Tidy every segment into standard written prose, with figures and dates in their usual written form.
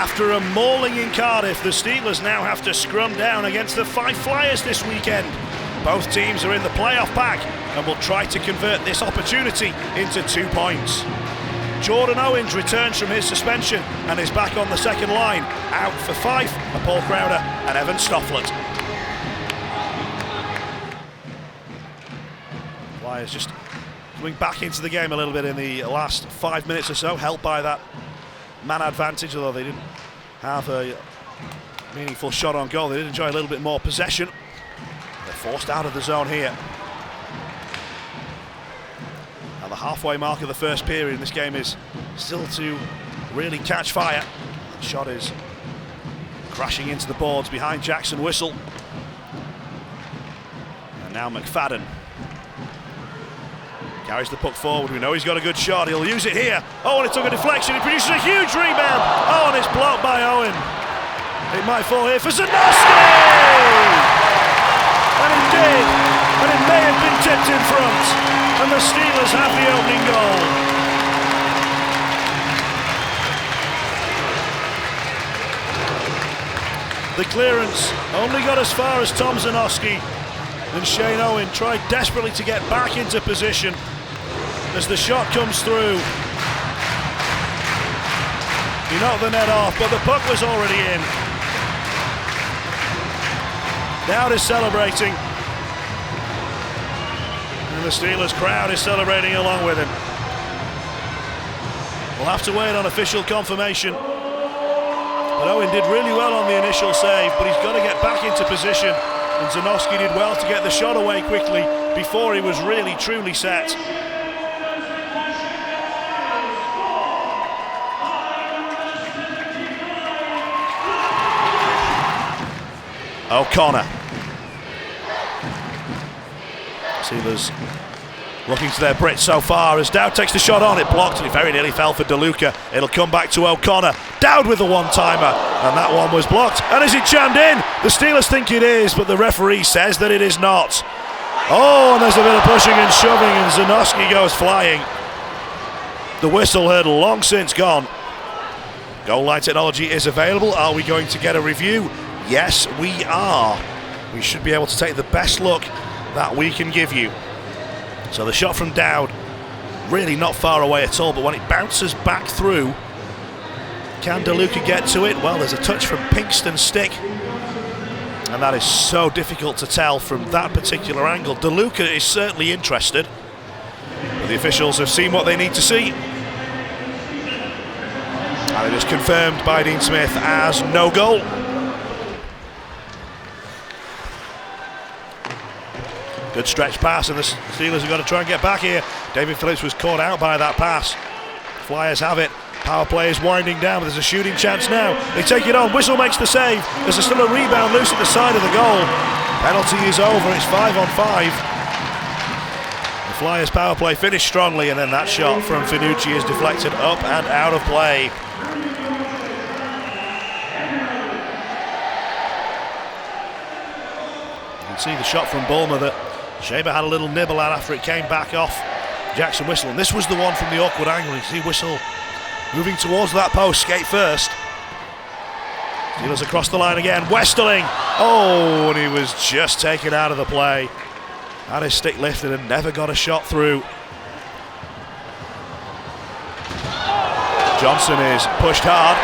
After a mauling in Cardiff, the Steelers now have to scrum down against the Fife Flyers this weekend. Both teams are in the playoff pack and will try to convert this opportunity into 2 points. Jordan Owens returns from his suspension and is back on the second line. Out for Fife are Paul Crowder and Evan Stofflet. Flyers just coming back into the game a little bit in the last 5 minutes or so, helped by that man advantage, although they didn't have a meaningful shot on goal. They did enjoy a little bit more possession. They're forced out of the zone here. At the halfway mark of the first period, this game is still to really catch fire. The shot is crashing into the boards behind Jackson Whistle. And now McFadden carries the puck forward. We know he's got a good shot. He'll use it here. Oh, and it took a deflection. It produces a huge rebound. Oh, and it's blocked by Owen. It might fall here for Zanoski! And it did. And it may have been tipped in front. And the Steelers have the opening goal. The clearance only got as far as Tom Zanoski. And Shane Owen tried desperately to get back into position as the shot comes through. He knocked the net off, but the puck was already in. Dowd is celebrating. And the Steelers crowd is celebrating along with him. We'll have to wait on official confirmation. But Owen did really well on the initial save, but he's got to get back into position. And Zanoski did well to get the shot away quickly before he was really truly set. O'Connor. Steelers looking to their Brit so far as Dowd takes the shot on. It blocked and it very nearly fell for DeLuca. It'll come back to O'Connor. Dowd with the one-timer, and that one was blocked. And is it jammed in? The Steelers think it is, but the referee says that it is not. Oh, and there's a bit of pushing and shoving, and Zanoski goes flying. The whistle had long since gone. Goal line technology is available. Are we going to get a review? Yes, we are. We should be able to take the best look that we can give you. So the shot from Dowd, really not far away at all, but when it bounces back through, can DeLuca get to it? Well, there's a touch from Pinkston's stick, and that is so difficult to tell from that particular angle. DeLuca is certainly interested, but the officials have seen what they need to see. And it is confirmed by Dean Smith as no goal. Good stretch pass, and the Steelers have got to try and get back here. David Phillips was caught out by that pass. Flyers have it. Power play is winding down, but there's a shooting chance now. They take it on. Whistle makes the save. There's still a rebound loose at the side of the goal. Penalty is over. It's 5-on-5. The Flyers power play finished strongly, and then that shot from Finucci is deflected up and out of play. You can see the shot from Bulmer that Shaber had a little nibble at after it came back off Jackson Whistle, and this was the one from the awkward angle. You see Whistle moving towards that post, skate first. Steelers across the line again, Westerling. Oh, and he was just taken out of the play. Had his stick lifted and never got a shot through. Johnson is pushed hard.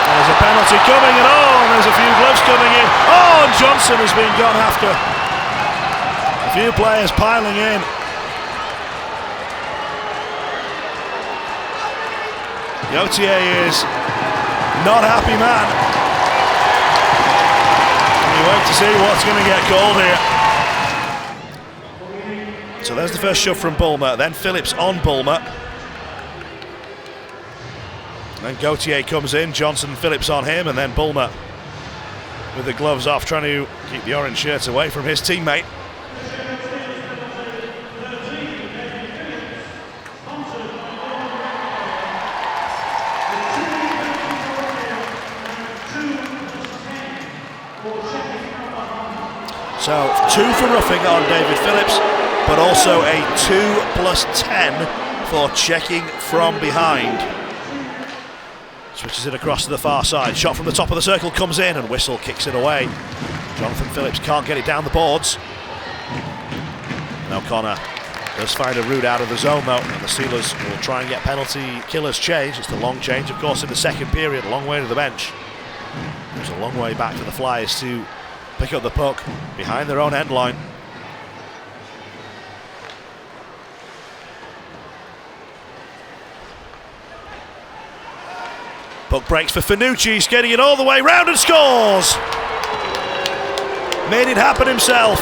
There's a penalty coming, and there's a few gloves coming in. Oh, and Johnson has been gone after. A few players piling in. Gauthier is not a happy man. And you wait to see what's going to get called here. So there's the first shove from Bulmer, then Phillips on Bulmer. Then Gauthier comes in, Johnson and Phillips on him, and then Bulmer with the gloves off, trying to keep the orange shirts away from his teammate. So 2 for roughing on David Phillips, but also a 2+10 for checking from behind. Switches it across to the far side. Shot from the top of the circle comes in, and Whistle kicks it away. Jonathan Phillips can't get it down the boards. And O'Connor does find a route out of the zone though, and the Steelers will try and get penalty killers change. It's the long change, of course, in the second period, a long way to the bench. There's a long way back for the Flyers to pick up the puck behind their own end line. Puck breaks for Finucci, he's getting it all the way round and scores! Made it happen himself.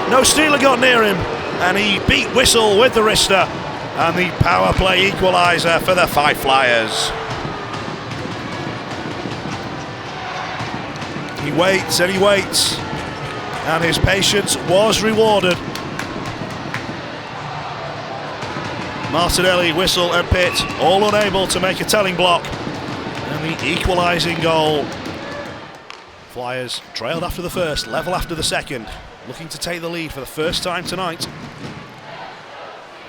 No Steeler got near him, and he beat Whistle with the wrister, and the power play equaliser for the Fife Flyers. He waits and he waits, and his patience was rewarded. Martinelli, Whistle and Pitt all unable to make a telling block. And the equalising goal. Flyers trailed after the first, level after the second, looking to take the lead for the first time tonight.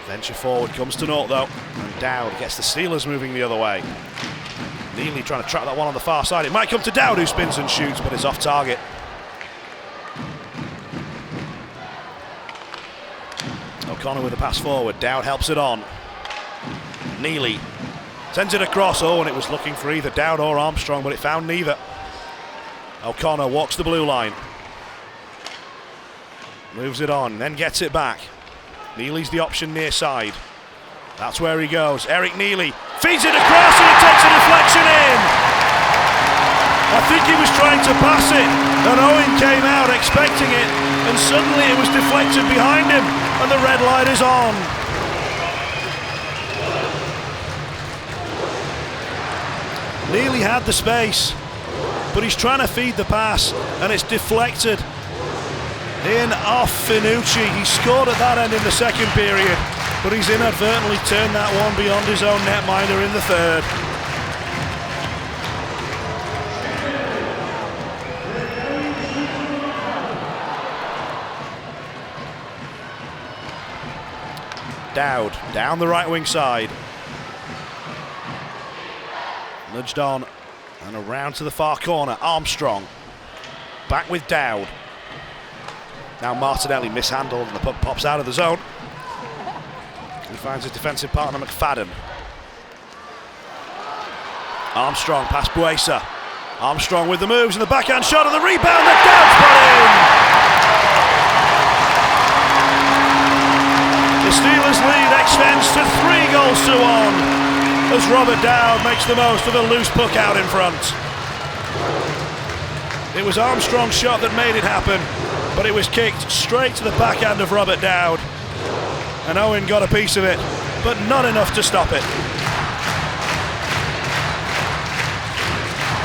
Venture forward comes to naught though, and Dowd gets the Steelers moving the other way. Neely trying to trap that one on the far side. It might come to Dowd, who spins and shoots, but it's off target. O'Connor with a pass forward. Dowd helps it on. Neely sends it across. Oh, and it was looking for either Dowd or Armstrong, but it found neither. O'Connor walks the blue line. Moves it on, then gets it back. Neely's the option near side. That's where he goes. Eric Neely feeds it across, and it takes a deflection in. I think he was trying to pass it, and Owen came out expecting it, and suddenly it was deflected behind him, and the red light is on. Neely had the space, but he's trying to feed the pass, and it's deflected in off Finucci. He scored at that end in the second period, but he's inadvertently turned that one beyond his own netminder in the third. Dowd down the right wing side. Nudged on and around to the far corner. Armstrong back with Dowd. Now Martinelli mishandled, and the puck pops out of the zone. He finds his defensive partner McFadden. Armstrong past Buesa. Armstrong with the moves and the backhand shot and the rebound that Dowd's put in. The Steelers lead extends to 3-1 as Robert Dowd makes the most of a loose puck out in front. It was Armstrong's shot that made it happen, but it was kicked straight to the backhand of Robert Dowd, and Owen got a piece of it, but not enough to stop it.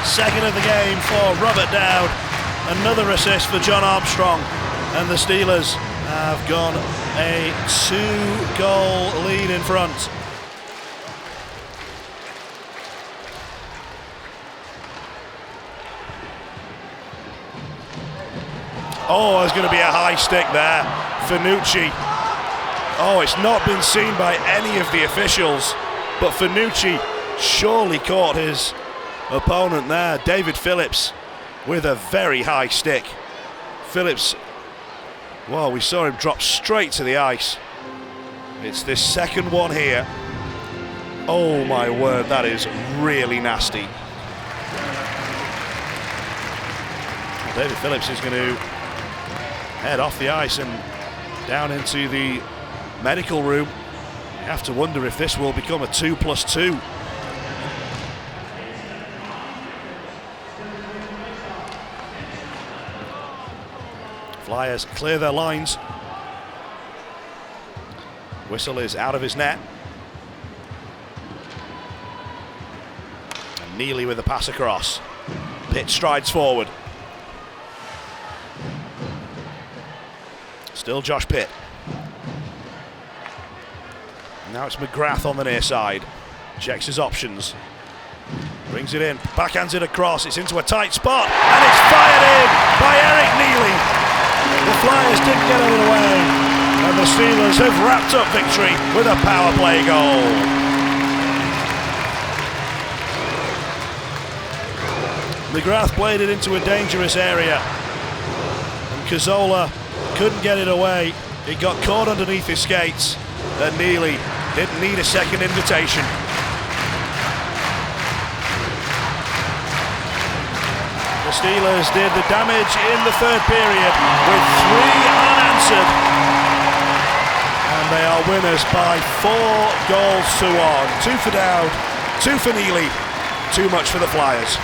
Second of the game for Robert Dowd, another assist for John Armstrong, and the Steelers have gone a 2-goal lead in front. Oh, there's going to be a high stick there. Finucci. Oh, it's not been seen by any of the officials, but Finucci surely caught his opponent there. David Phillips with a very high stick. Phillips, well, we saw him drop straight to the ice. It's this second one here. Oh my word, that is really nasty. Well, David Phillips is going to head off the ice and down into the medical room. You have to wonder if this will become a 2+2. Flyers clear their lines. Whistle is out of his net. And Neely with the pass across. Pitt strides forward. Still Josh Pitt. Now it's McGrath on the near side. Checks his options. Brings it in, backhands it across. It's into a tight spot, and it's fired in by Eric Neely. The Flyers didn't get out of the way, and the Steelers have wrapped up victory with a power play goal. McGrath played it into a dangerous area, and Cazzola couldn't get it away. It got caught underneath his skates, and Neely didn't need a second invitation. The Steelers did the damage in the third period with 3 unanswered, and they are winners by 4 goals to 1. 2 for Dowd, 2 for Neely. Too much for the Flyers.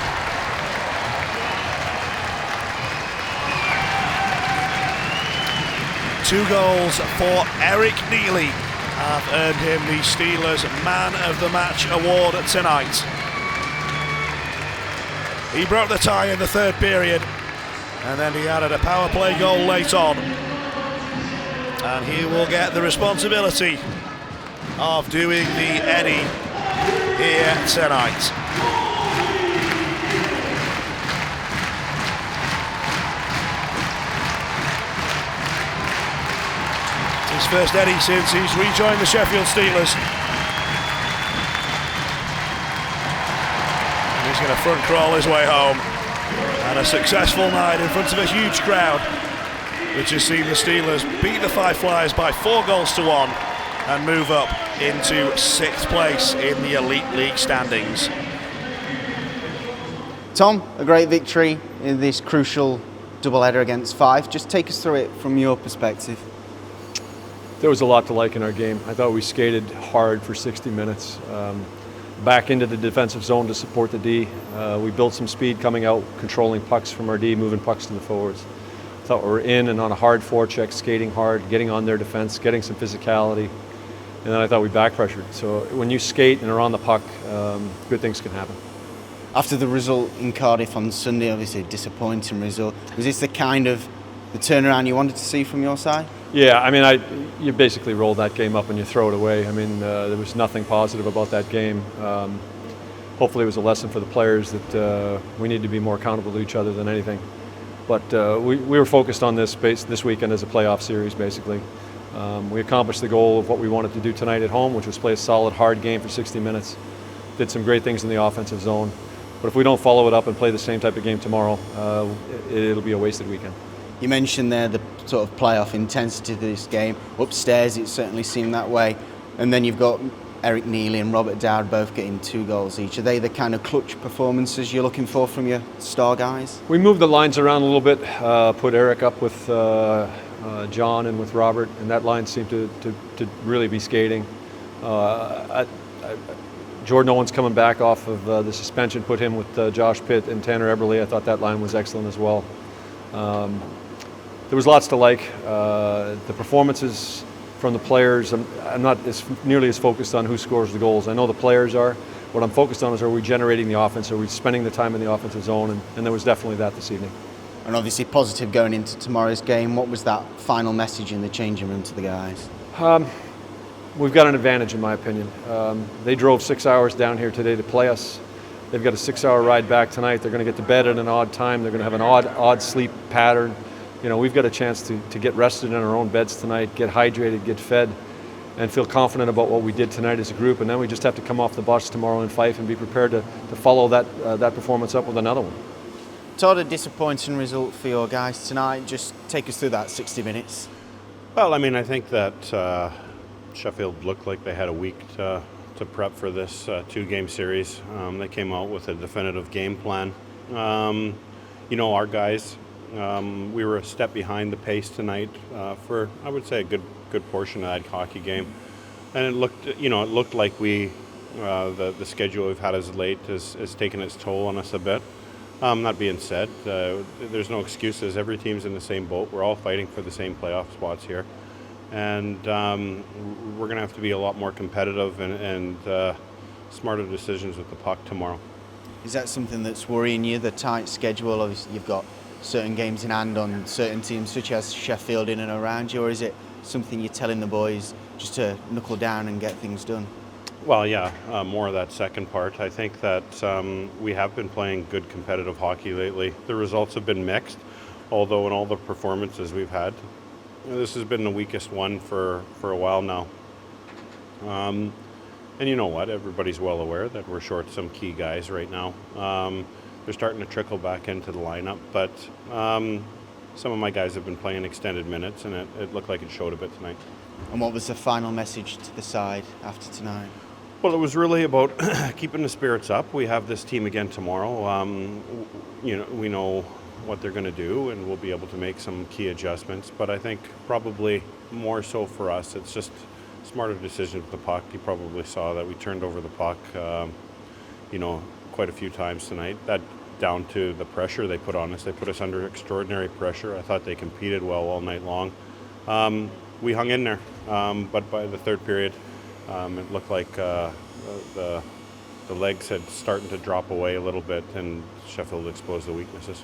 Two goals for Eric Neely have earned him the Steelers Man of the Match award tonight. He broke the tie in the third period, and then he added a power play goal late on. And he will get the responsibility of doing the Eddie here tonight. His first Eddie since he's rejoined the Sheffield Steelers. And he's going to front crawl his way home. And a successful night in front of a huge crowd, which has seen the Steelers beat the Fife Flyers by 4 goals to 1 and move up into 6th place in the Elite League standings. Tom, a great victory in this crucial doubleheader against Fife. Just take us through it from your perspective. There was a lot to like in our game. I thought we skated hard for 60 minutes. Back into the defensive zone to support the D. We built some speed coming out, controlling pucks from our D, moving pucks to the forwards. I thought we were in and on a hard forecheck, skating hard, getting on their defense, getting some physicality. And then I thought we back pressured. So when you skate and are on the puck, good things can happen. After the result in Cardiff on Sunday, obviously a disappointing result, was this the kind of the turnaround you wanted to see from your side? Yeah, I mean, you basically roll that game up and you throw it away. I mean, there was nothing positive about that game. Hopefully it was a lesson for the players that we need to be more accountable to each other than anything. But we were focused on this weekend as a playoff series, basically. We accomplished the goal of what we wanted to do tonight at home, which was play a solid, hard game for 60 minutes. Did some great things in the offensive zone. But if we don't follow it up and play the same type of game tomorrow, it'll be a wasted weekend. You mentioned there the sort of playoff intensity of this game. Upstairs, it certainly seemed that way. And then you've got Eric Neely and Robert Dowd both getting 2 goals each. Are they the kind of clutch performances you're looking for from your star guys? We moved the lines around a little bit, put Eric up with John and with Robert, and that line seemed to really be skating. Jordan Owens coming back off of the suspension, put him with Josh Pitt and Tanner Eberle. I thought that line was excellent as well. There was lots to like. The performances from the players, I'm not nearly as focused on who scores the goals. I know the players are. What I'm focused on is, are we generating the offense? Are we spending the time in the offensive zone? And there was definitely that this evening. And obviously positive going into tomorrow's game. What was that final message in the changing room to the guys? We've got an advantage, in my opinion. They drove 6 hours down here today to play us. They've got a 6-hour ride back tonight. They're going to get to bed at an odd time. They're going to have an odd sleep pattern. You know, we've got a chance to get rested in our own beds tonight, get hydrated, get fed, and feel confident about what we did tonight as a group. And then we just have to come off the bus tomorrow in Fife and be prepared to follow that performance up with another one. Todd, a disappointing result for your guys tonight. Just take us through that 60 minutes. Well, I mean, I think that Sheffield looked like they had a week to prep for this 2-game series. They came out with a definitive game plan. You know, our guys, we were a step behind the pace tonight for, I would say, a good portion of that hockey game, and it looked like the schedule we've had as late has taken its toll on us a bit. That being said, there's no excuses. Every team's in the same boat. We're all fighting for the same playoff spots here, and we're going to have to be a lot more competitive and smarter decisions with the puck tomorrow. Is that something that's worrying you, the tight schedule? Obviously, you've got certain games in hand on certain teams, such as Sheffield in and around you, or is it something you're telling the boys just to knuckle down and get things done? Well, yeah, more of that second part. I think that we have been playing good competitive hockey lately. The results have been mixed, although in all the performances we've had, this has been the weakest one for a while now. And you know what? Everybody's well aware that we're short some key guys right now. they're starting to trickle back into the lineup. But some of my guys have been playing extended minutes, and it looked like it showed a bit tonight. And what was the final message to the side after tonight? Well, it was really about keeping the spirits up. We have this team again tomorrow. We know what they're going to do, and we'll be able to make some key adjustments. But I think probably more so for us, it's just smarter decision with the puck. You probably saw that we turned over the puck, quite a few times tonight. That down to the pressure they put on us. They put us under extraordinary pressure. I thought they competed well all night long. We hung in there, but by the third period, it looked like the legs had started to drop away a little bit, and Sheffield exposed the weaknesses.